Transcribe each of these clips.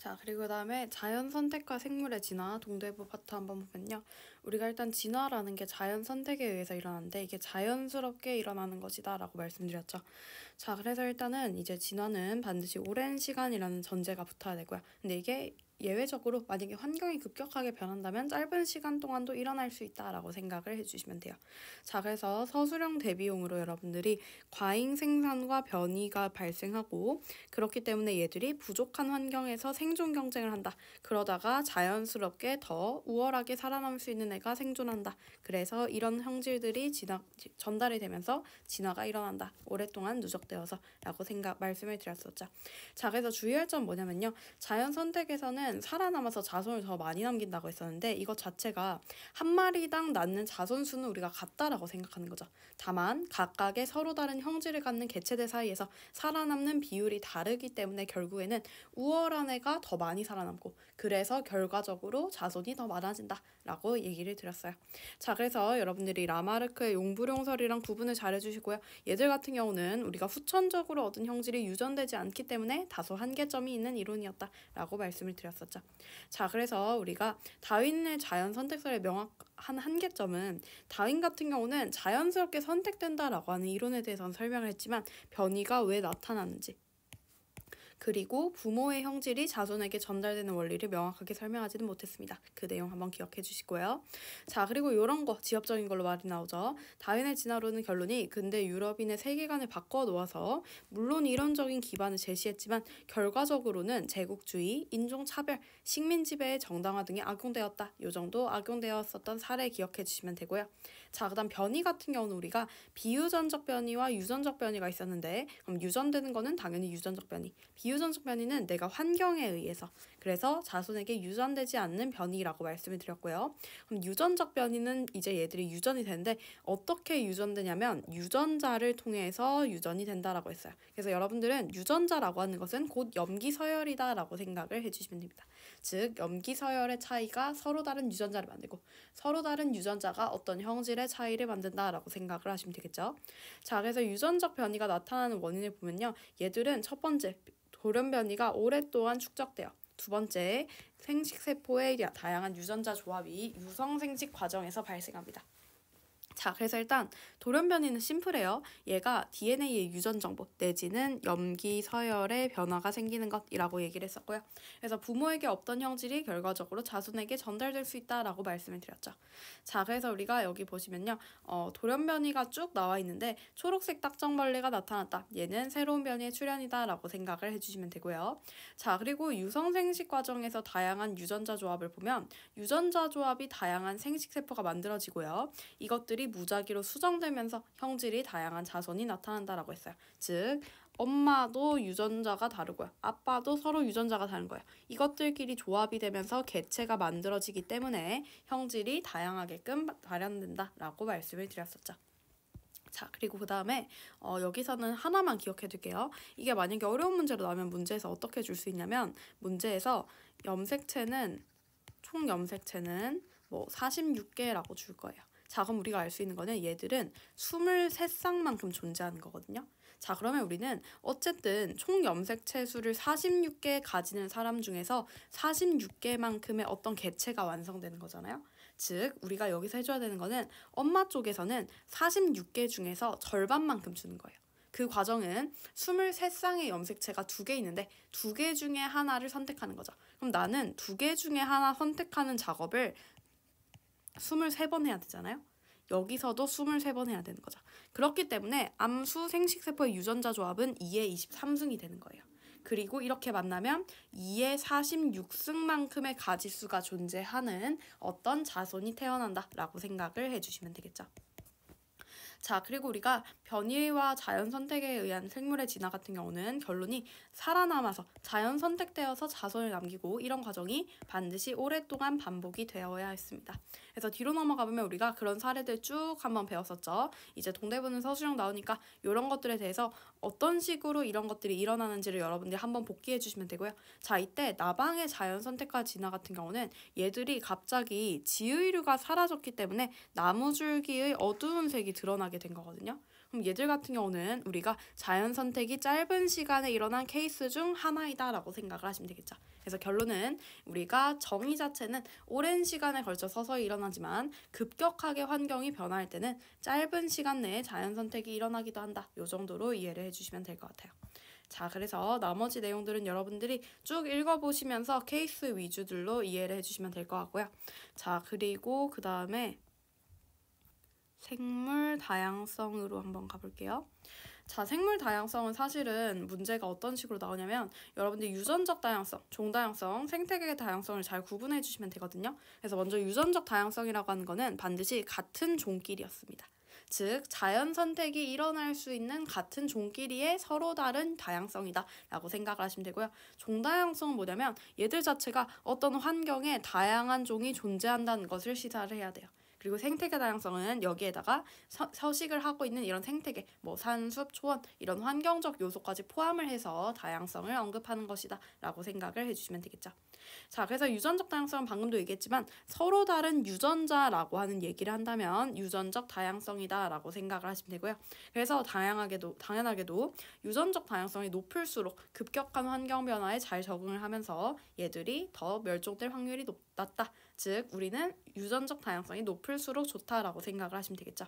자, 그리고 그다음에 자연 선택과 생물의 진화 동대부 파트 한번 보면요. 우리가 일단 진화라는 게 자연 선택에 의해서 일어나는데 이게 자연스럽게 일어나는 것이다 라고 말씀드렸죠. 자, 그래서 일단은 이제 진화는 반드시 오랜 시간이라는 전제가 붙어야 되고요. 근데 이게 예외적으로 만약에 환경이 급격하게 변한다면 짧은 시간 동안도 일어날 수 있다라고 생각을 해주시면 돼요. 자, 그래서 서술형 대비용으로 여러분들이 과잉 생산과 변이가 발생하고 그렇기 때문에 얘들이 부족한 환경에서 생존 경쟁을 한다. 그러다가 자연스럽게 더 우월하게 살아남을 수 있는 애가 생존한다. 그래서 이런 형질들이 전달이 되면서 진화가 일어난다. 오랫동안 누적되어서 라고 말씀을 드렸었죠. 자, 그래서 주의할 점 뭐냐면요. 자연 선택에서는 살아남아서 자손을 더 많이 남긴다고 했었는데 이것 자체가 한 마리당 낳는 자손 수는 우리가 같다라고 생각하는 거죠. 다만 각각의 서로 다른 형질을 갖는 개체들 사이에서 살아남는 비율이 다르기 때문에 결국에는 우월한 애가 더 많이 살아남고 그래서 결과적으로 자손이 더 많아진다 라고 얘기를 드렸어요. 자, 그래서 여러분들이 라마르크의 용불용설이랑 구분을 잘 해주시고요. 얘들 같은 경우는 우리가 후천적으로 얻은 형질이 유전되지 않기 때문에 다소 한계점이 있는 이론이었다 라고 말씀을 드렸었죠. 자, 그래서 우리가 다윈의 자연 선택설의 명확한 한계점은 다윈 같은 경우는 자연스럽게 선택된다라고 하는 이론에 대해서는 설명을 했지만 변이가 왜 나타나는지 그리고 부모의 형질이 자손에게 전달되는 원리를 명확하게 설명하지는 못했습니다. 그 내용 한번 기억해 주시고요. 자, 그리고 이런 거 지엽적인 걸로 말이 나오죠. 다윈의 진화론은 결론이 근대 유럽인의 세계관을 바꿔 놓아서 물론 이론적인 기반을 제시했지만 결과적으로는 제국주의, 인종차별, 식민지배의 정당화 등이 악용되었다. 이 정도 악용되었었던 사례 기억해 주시면 되고요. 자, 그 다음 변이 같은 경우는 우리가 비유전적 변이와 유전적 변이가 있었는데 그럼 유전되는 거는 당연히 유전적 변이, 비유전적 변이는 내가 환경에 의해서 그래서 자손에게 유전되지 않는 변이라고 말씀을 드렸고요. 그럼 유전적 변이는 이제 얘들이 유전이 되는데 어떻게 유전되냐면 유전자를 통해서 유전이 된다라고 했어요. 그래서 여러분들은 유전자라고 하는 것은 곧 염기서열이다라고 생각을 해주시면 됩니다. 즉 염기서열의 차이가 서로 다른 유전자를 만들고 서로 다른 유전자가 어떤 형질의 차이를 만든다라고 생각을 하시면 되겠죠. 자, 그래서 유전적 변이가 나타나는 원인을 보면요. 얘들은 첫 번째 돌연 변이가 오랫동안 축적돼요. 두 번째, 생식세포의 다양한 유전자 조합이 유성생식 과정에서 발생합니다. 자, 그래서 일단 돌연 변이는 심플해요. 얘가 DNA의 유전 정보 내지는 염기 서열의 변화가 생기는 것이라고 얘기를 했었고요. 그래서 부모에게 없던 형질이 결과적으로 자손에게 전달될 수 있다라고 말씀을 드렸죠. 자, 그래서 우리가 여기 보시면요. 돌연 변이가 쭉 나와 있는데 초록색 딱정벌레가 나타났다. 얘는 새로운 변이의 출현이다라고 생각을 해주시면 되고요. 자, 그리고 유성생식 과정에서 다양한 유전자 조합을 보면 유전자 조합이 다양한 생식세포가 만들어지고요. 이것들이 무작위로 수정되면서 형질이 다양한 자손이 나타난다라고 했어요. 즉 엄마도 유전자가 다르고요. 아빠도 서로 유전자가 다른 거예요. 이것들끼리 조합이 되면서 개체가 만들어지기 때문에 형질이 다양하게끔 발현된다라고 말씀을 드렸었죠. 자, 그리고 그 다음에 여기서는 하나만 기억해 둘게요. 이게 만약에 어려운 문제로 나오면 문제에서 어떻게 줄 수 있냐면 문제에서 총 염색체는 뭐 46개라고 줄 거예요. 자, 그럼 우리가 알 수 있는 거는 얘들은 23쌍만큼 존재하는 거거든요. 자, 그러면 우리는 어쨌든 총 염색체 수를 46개 가지는 사람 중에서 46개만큼의 어떤 개체가 완성되는 거잖아요. 즉 우리가 여기서 해줘야 되는 거는 엄마 쪽에서는 46개 중에서 절반만큼 주는 거예요. 그 과정은 23쌍의 염색체가 2개 있는데 2개 중에 하나를 선택하는 거죠. 그럼 나는 2개 중에 하나 선택하는 작업을 23번 해야 되잖아요. 여기서도 23번 해야 되는 거죠. 그렇기 때문에 암수 생식세포의 유전자 조합은 2의 23승이 되는 거예요. 그리고 이렇게 만나면 2의 46승만큼의 가지수가 존재하는 어떤 자손이 태어난다라고 생각을 해주시면 되겠죠. 자, 그리고 우리가 변이와 자연 선택에 의한 생물의 진화 같은 경우는 결론이 살아남아서 자연 선택되어서 자손을 남기고 이런 과정이 반드시 오랫동안 반복이 되어야 했습니다. 그래서 뒤로 넘어가 보면 우리가 그런 사례들 쭉 한번 배웠었죠. 이제 동대부는 서술형 나오니까 이런 것들에 대해서 어떤 식으로 이런 것들이 일어나는지를 여러분들이 한번 복기해 주시면 되고요. 자, 이때 나방의 자연 선택과 진화 같은 경우는 얘들이 갑자기 지의류가 사라졌기 때문에 나무줄기의 어두운 색이 드러나게 된 거거든요. 그럼 얘들 같은 경우는 우리가 자연 선택이 짧은 시간에 일어난 케이스 중 하나이다 라고 생각을 하시면 되겠죠. 그래서 결론은 우리가 정의 자체는 오랜 시간에 걸쳐 서서히 일어나지만 급격하게 환경이 변화할 때는 짧은 시간 내에 자연 선택이 일어나기도 한다. 이 정도로 이해를 해주시면 될 것 같아요. 자, 그래서 나머지 내용들은 여러분들이 쭉 읽어보시면서 케이스 위주들로 이해를 해주시면 될 것 같고요. 자, 그리고 그 다음에 생물 다양성으로 한번 가볼게요. 자, 생물 다양성은 사실은 문제가 어떤 식으로 나오냐면 여러분들 유전적 다양성, 종다양성, 생태계의 다양성을 잘 구분해 주시면 되거든요. 그래서 먼저 유전적 다양성이라고 하는 거는 반드시 같은 종끼리였습니다. 즉 자연 선택이 일어날 수 있는 같은 종끼리의 서로 다른 다양성이다 라고 생각을 하시면 되고요. 종다양성은 뭐냐면 얘들 자체가 어떤 환경에 다양한 종이 존재한다는 것을 시사를 해야 돼요. 그리고 생태계 다양성은 여기에다가 서식을 하고 있는 이런 생태계, 뭐 산, 숲, 초원 이런 환경적 요소까지 포함을 해서 다양성을 언급하는 것이다 라고 생각을 해주시면 되겠죠. 자, 그래서 유전적 다양성은 방금도 얘기했지만 서로 다른 유전자라고 하는 얘기를 한다면 유전적 다양성이다 라고 생각을 하시면 되고요. 그래서 당연하게도 유전적 다양성이 높을수록 급격한 환경 변화에 잘 적응을 하면서 얘들이 더 멸종될 확률이 낮다. 즉 우리는 유전적 다양성이 높을수록 좋다라고 생각을 하시면 되겠죠.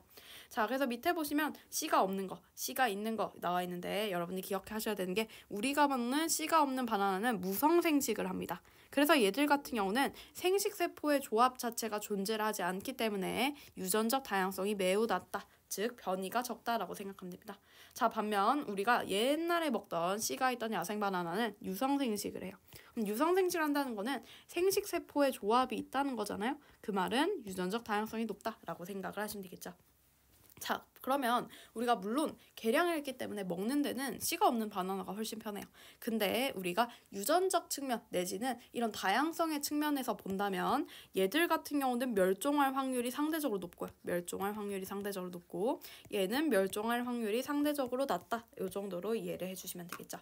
자, 그래서 밑에 보시면 씨가 없는 거, 씨가 있는 거 나와 있는데 여러분이 기억하셔야 되는 게 우리가 먹는 씨가 없는 바나나는 무성생식을 합니다. 그래서 얘들 같은 경우는 생식세포의 조합 자체가 존재를 하지 않기 때문에 유전적 다양성이 매우 낮다. 즉 변이가 적다라고 생각하면 됩니다. 자, 반면 우리가 옛날에 먹던 씨가 있던 야생바나나는 유성생식을 해요. 유성생식을 한다는 거는 생식세포의 조합이 있다는 거잖아요. 그 말은 유전적 다양성이 높다라고 생각을 하시면 되겠죠. 자, 그러면 우리가 물론 개량을 했기 때문에 먹는 데는 씨가 없는 바나나가 훨씬 편해요. 근데 우리가 유전적 측면 내지는 이런 다양성의 측면에서 본다면 얘들 같은 경우는 멸종할 확률이 상대적으로 높고요. 멸종할 확률이 상대적으로 높고 얘는 멸종할 확률이 상대적으로 낮다. 이 정도로 이해를 해주시면 되겠죠.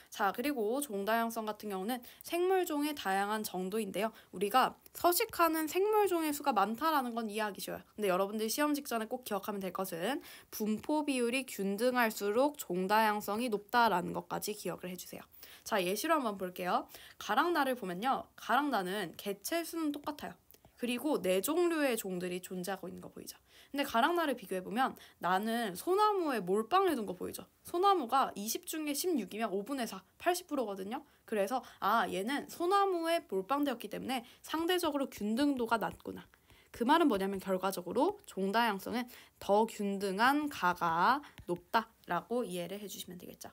자, 그리고 종다양성 같은 경우는 생물종의 다양한 정도인데요. 우리가 서식하는 생물종의 수가 많다라는 건 이해하기 쉬워요. 근데 여러분들 시험 직전에 꼭 기억하면 될 것은 분포 비율이 균등할수록 종다양성이 높다라는 것까지 기억을 해주세요. 자, 예시로 한번 볼게요. 가랑나를 보면요. 가랑나는 개체 수는 똑같아요. 그리고 4종류의 종들이 존재하고 있는 거 보이죠? 근데 가랑나를 비교해보면 나는 소나무에 몰빵을 둔 거 보이죠? 소나무가 20 중에 16이면 5분의 4, 80%거든요? 그래서 얘는 소나무에 몰빵되었기 때문에 상대적으로 균등도가 낮구나. 그 말은 뭐냐면 결과적으로 종다양성은 더 균등한 가가 높다라고 이해를 해주시면 되겠죠.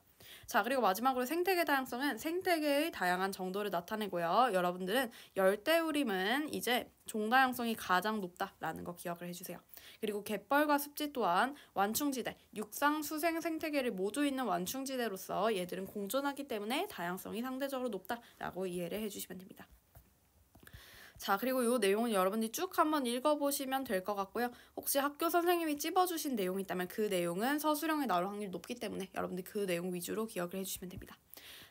자, 그리고 마지막으로 생태계 다양성은 생태계의 다양한 정도를 나타내고요. 여러분들은 열대우림은 이제 종다양성이 가장 높다라는 거 기억을 해주세요. 그리고 갯벌과 습지 또한 완충지대, 육상, 수생 생태계를 모두 있는 완충지대로서 얘들은 공존하기 때문에 다양성이 상대적으로 높다라고 이해를 해주시면 됩니다. 자, 그리고 이 내용은 여러분들이 쭉 한번 읽어보시면 될 것 같고요. 혹시 학교 선생님이 찝어주신 내용이 있다면 그 내용은 서술형에 나올 확률이 높기 때문에 여러분들 그 내용 위주로 기억을 해주시면 됩니다.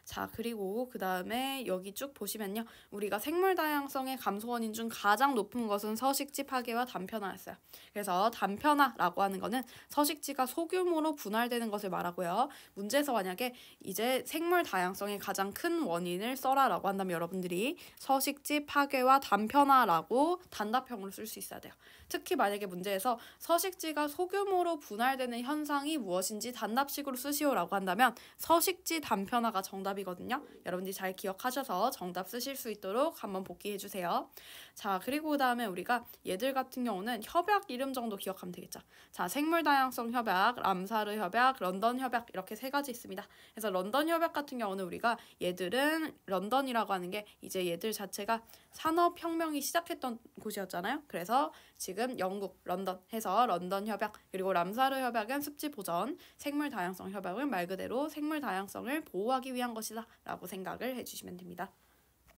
자, 그리고 그 다음에 여기 쭉 보시면요. 우리가 생물 다양성의 감소 원인 중 가장 높은 것은 서식지 파괴와 단편화였어요. 그래서 단편화라고 하는 거는 서식지가 소규모로 분할되는 것을 말하고요. 문제에서 만약에 이제 생물 다양성의 가장 큰 원인을 써라라고 한다면 여러분들이 서식지 파괴와 단편화라고 단답형으로 쓸 수 있어야 돼요. 특히 만약에 문제에서 서식지가 소규모로 분할되는 현상이 무엇인지 단답식으로 쓰시오라고 한다면 서식지 단편화가 정답이거든요. 여러분들이 잘 기억하셔서 정답 쓰실 수 있도록 한번 복기해주세요. 자, 그리고 그 다음에 우리가 얘들 같은 경우는 협약 이름 정도 기억하면 되겠죠. 자, 생물다양성 협약, 람사르 협약, 런던 협약 이렇게 3가지 있습니다. 그래서 런던 협약 같은 경우는 우리가 얘들은 런던이라고 하는 게 이제 얘들 자체가 산업혁명이 시작했던 곳이었잖아요. 그래서 지금 영국, 런던 해서 런던 협약, 그리고 람사르 협약은 습지 보전, 생물 다양성 협약은 말 그대로 생물 다양성을 보호하기 위한 것이다 라고 생각을 해주시면 됩니다.